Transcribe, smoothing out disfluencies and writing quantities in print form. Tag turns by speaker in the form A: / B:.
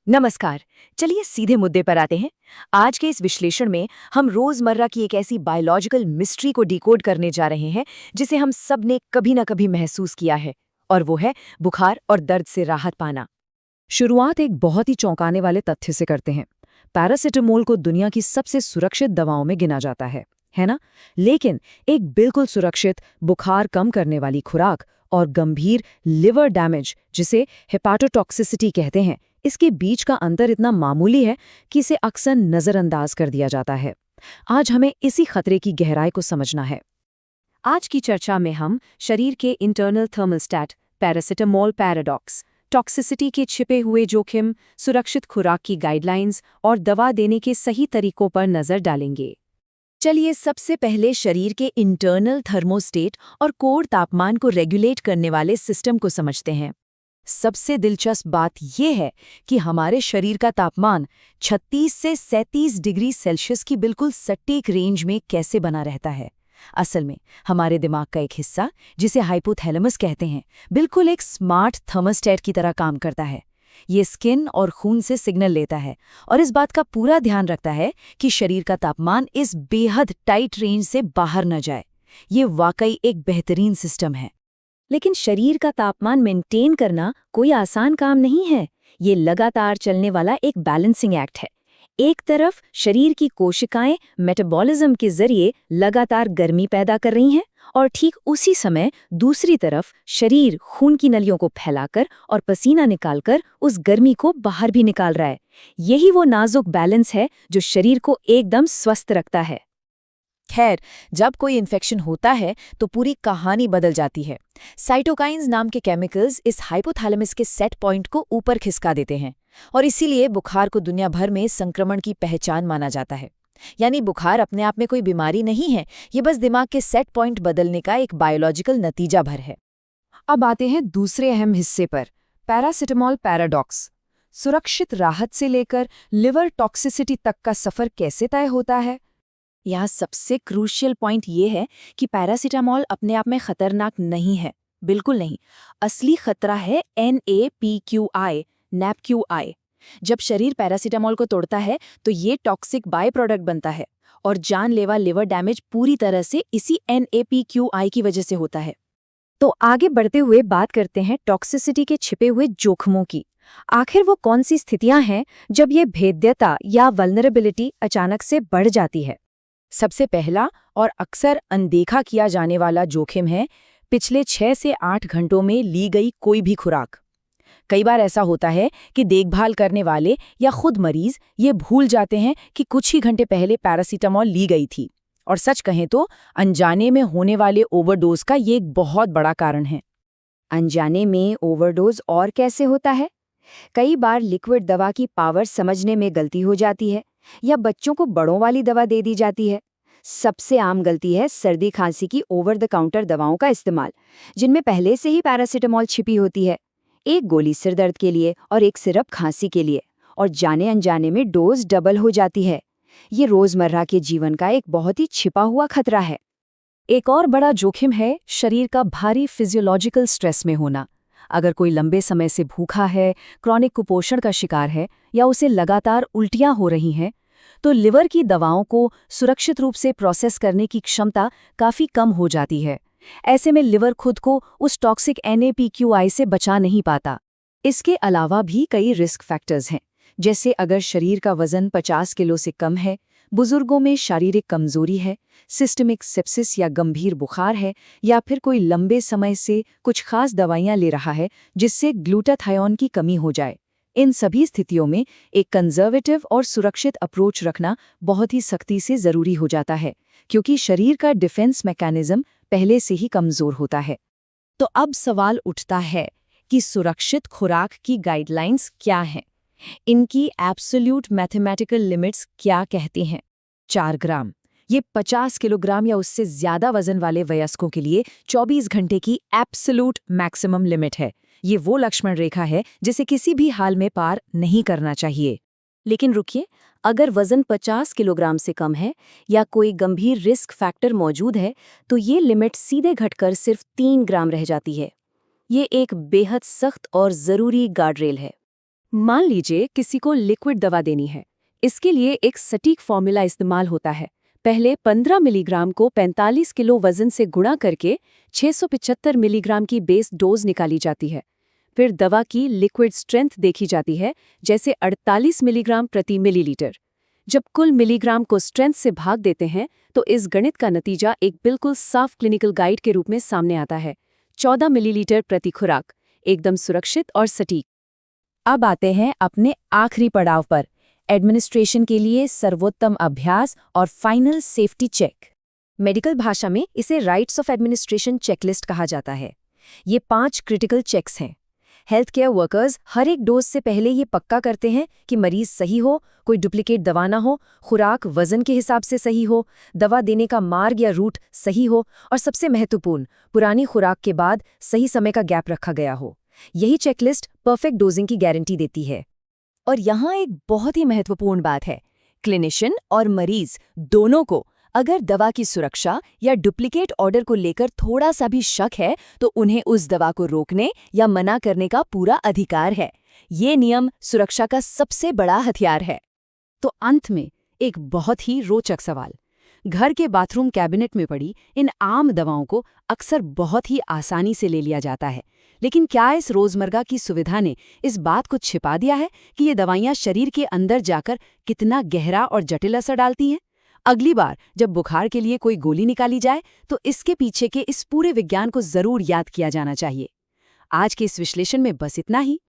A: नमस्कार। चलिए सीधे मुद्दे पर आते हैं। आज के इस विश्लेषण में हम रोजमर्रा की एक ऐसी बायोलॉजिकल मिस्ट्री को डिकोड करने जा रहे हैं जिसे हम सब ने कभी ना कभी महसूस किया है, और वो है बुखार और दर्द से राहत पाना। शुरुआत एक बहुत ही चौंकाने वाले तथ्य से करते हैं। पैरासिटामोल को दुनिया की सबसे सुरक्षित दवाओं में गिना जाता है ना? लेकिन एक बिल्कुल सुरक्षित बुखार कम करने वाली खुराक और गंभीर लिवर डैमेज, जिसे हेपाटोटॉक्सिसिटी कहते हैं, इसके बीच का अंतर इतना मामूली है कि इसे अक्सर नजरअंदाज कर दिया जाता है। आज हमें इसी खतरे की गहराई को समझना है। आज की चर्चा में हम शरीर के internal thermostat, paracetamol paradox, toxicity के छिपे हुए जोखिम, सुरक्षित खुराक की गाइडलाइंस और दवा देने के सही तरीकों पर नजर डालेंगे। चलिए सबसे पहले शरीर के इंटरनल थर्मोस्टेट और कोर तापमान को रेगुलेट करने वाले सिस्टम को समझते हैं। सबसे दिलचस्प बात यह है कि हमारे शरीर का तापमान 36 से 37 डिग्री सेल्सियस की बिल्कुल सटीक रेंज में कैसे बना रहता है। असल में हमारे दिमाग का एक हिस्सा, जिसे हाइपोथैलेमस कहते हैं, बिल्कुल एक स्मार्ट थर्मोस्टेट की तरह काम करता है। ये स्किन और खून से सिग्नल लेता है और इस बात का पूरा ध्यान रखता है कि शरीर का तापमान इस बेहद टाइट रेंज से बाहर न जाए। ये वाकई एक बेहतरीन सिस्टम है। लेकिन शरीर का तापमान मेंटेन करना कोई आसान काम नहीं है। ये लगातार चलने वाला एक बैलेंसिंग एक्ट है। एक तरफ शरीर की कोशिकाएं मेटाबॉलिज्म के जरिए लगातार गर्मी पैदा कर रही हैं और ठीक उसी समय दूसरी तरफ शरीर खून की नलियों को फैलाकर और पसीना निकालकर उस गर्मी को बाहर भी निकाल रहा है। यही वो नाजुक बैलेंस है जो शरीर को एकदम स्वस्थ रखता है। खैर, जब कोई इन्फेक्शन होता है तो पूरी कहानी बदल जाती है। साइटोकाइन्स नाम के केमिकल्स इस हाइपोथैलेमस के सेट पॉइंट को ऊपर खिसका देते हैं और इसीलिए बुखार को दुनिया भर में संक्रमण की पहचान माना जाता है। यानी बुखार अपने आप में कोई बीमारी नहीं है, ये बस दिमाग के सेट पॉइंट बदलने का एक बायोलॉजिकल नतीजा भर है। अब आते हैं दूसरे अहम हिस्से पर, पैरासिटामोल पैराडॉक्स। सुरक्षित राहत से लेकर लिवर टॉक्सिसिटी तक का सफर कैसे तय होता है? यहाँ सबसे क्रूशियल पॉइंट ये है कि पैरासिटामोल अपने आप में खतरनाक नहीं है, बिल्कुल नहीं। असली खतरा है NAPQI, NAPQI। जब शरीर पैरासिटामोल को तोड़ता है तो ये टॉक्सिक बाय प्रोडक्ट बनता है और जानलेवा लिवर डैमेज पूरी तरह से इसी NAPQI की वजह से होता है। तो आगे बढ़ते हुए बात करते हैं टॉक्सिसिटी के छिपे हुए जोखमों की। आखिर वो कौन सी स्थितियां हैं जब ये भेद्यता या वल्नरेबिलिटी अचानक से बढ़ जाती है? सबसे पहला और अक्सर अनदेखा किया जाने वाला जोखिम है पिछले 6 से 8 घंटों में ली गई कोई भी खुराक। कई बार ऐसा होता है कि देखभाल करने वाले या खुद मरीज ये भूल जाते हैं कि कुछ ही घंटे पहले पैरासिटामोल ली गई थी, और सच कहें तो अनजाने में होने वाले ओवरडोज का ये एक बहुत बड़ा कारण है। अनजाने में ओवरडोज और कैसे होता है? कई बार लिक्विड दवा की पावर समझने में गलती हो जाती है या बच्चों को बड़ों वाली दवा दे दी जाती है। सबसे आम गलती है सर्दी खांसी की ओवर द काउंटर दवाओं का इस्तेमाल, जिनमें पहले से ही पैरासिटामोल छिपी होती है। एक गोली सिर दर्द के लिए और एक सिरप खांसी के लिए, और जाने अनजाने में डोज डबल हो जाती है। ये रोजमर्रा के जीवन का एक बहुत ही छिपा हुआ खतरा है। एक और बड़ा जोखिम है शरीर का भारी फिजियोलॉजिकल स्ट्रेस में होना। अगर कोई लंबे समय से भूखा है, क्रॉनिक कुपोषण का शिकार है या उसे लगातार उल्टियां हो रही हैं, तो लिवर की दवाओं को सुरक्षित रूप से प्रोसेस करने की क्षमता काफ़ी कम हो जाती है। ऐसे में लिवर खुद को उस टॉक्सिक NAPQI से बचा नहीं पाता। इसके अलावा भी कई रिस्क फैक्टर्स हैं, जैसे अगर शरीर का वजन 50 किलो से कम है, बुजुर्गों में शारीरिक कमजोरी है, सिस्टमिक सेप्सिस या गंभीर बुखार है, या फिर कोई लंबे समय से कुछ खास दवाइयां ले रहा है जिससे ग्लूटाथायोन की कमी हो जाए। इन सभी स्थितियों में एक कंजर्वेटिव और सुरक्षित अप्रोच रखना बहुत ही सख्ती से जरूरी हो जाता है, क्योंकि शरीर का डिफेंस मैकेनिज्म पहले से ही कमजोर होता है। तो अब सवाल उठता है कि सुरक्षित खुराक की गाइडलाइंस क्या हैं? इनकी एब्सोल्यूट मैथमेटिकल लिमिट्स क्या कहती हैं? 4 ग्राम, ये 50 किलोग्राम या उससे ज्यादा वजन वाले वयस्कों के लिए 24 घंटे की एब्सोल्यूट मैक्सिमम लिमिट है। ये वो लक्ष्मण रेखा है जिसे किसी भी हाल में पार नहीं करना चाहिए। लेकिन रुकिए, अगर वजन 50 किलोग्राम से कम है या कोई गंभीर रिस्क फैक्टर मौजूद है तो ये लिमिट सीधे घटकर सिर्फ 3 ग्राम रह जाती है। ये एक बेहद सख्त और ज़रूरी गार्डरेल है।
B: मान लीजिए किसी को लिक्विड दवा देनी है। इसके लिए एक सटीक फॉर्मूला इस्तेमाल होता है। पहले 15 मिलीग्राम को 45 किलो वजन से गुणा करके 675 मिलीग्राम की बेस डोज निकाली जाती है। फिर दवा की लिक्विड स्ट्रेंथ देखी जाती है, जैसे 48 मिलीग्राम प्रति मिलीलीटर। जब कुल मिलीग्राम को स्ट्रेंथ से भाग देते हैं तो इस गणित का नतीजा एक बिल्कुल साफ क्लिनिकल गाइड के रूप में सामने आता है। 14 मिलीलीटर प्रति खुराक, एकदम सुरक्षित और सटीक।
A: अब आते हैं अपने आखिरी पड़ाव पर, एडमिनिस्ट्रेशन के लिए सर्वोत्तम अभ्यास और फाइनल सेफ्टी चेक। मेडिकल भाषा में इसे राइट्स ऑफ एडमिनिस्ट्रेशन चेकलिस्ट कहा जाता है। ये 5 क्रिटिकल चेक्स हैं। हेल्थ केयर वर्कर्स हर एक डोज से पहले ये पक्का करते हैं कि मरीज सही हो, कोई डुप्लीकेट दवा ना हो, खुराक वजन के हिसाब से सही हो, दवा देने का मार्ग या रूट सही हो, और सबसे महत्वपूर्ण, पुरानी खुराक के बाद सही समय का गैप रखा गया हो। यही चेकलिस्ट परफेक्ट डोजिंग की गारंटी देती है। और यहाँ एक बहुत ही महत्वपूर्ण बात है, क्लिनिशियन और मरीज दोनों को अगर दवा की सुरक्षा या डुप्लीकेट ऑर्डर को लेकर थोड़ा सा भी शक है तो उन्हें उस दवा को रोकने या मना करने का पूरा अधिकार है। ये नियम सुरक्षा का सबसे बड़ा हथियार है।
B: तो अंत में एक बहुत ही रोचक सवाल। घर के बाथरूम कैबिनेट में पड़ी इन आम दवाओं को अक्सर बहुत ही आसानी से ले लिया जाता है, लेकिन क्या इस रोजमर्रा की सुविधा ने इस बात को छिपा दिया है कि ये दवाइयाँ शरीर के अंदर जाकर कितना गहरा और जटिल असर डालती हैं? अगली बार जब बुखार के लिए कोई गोली निकाली जाए तो इसके पीछे के इस पूरे विज्ञान को जरूर याद किया जाना चाहिए। आज के इस विश्लेषण में बस इतना ही।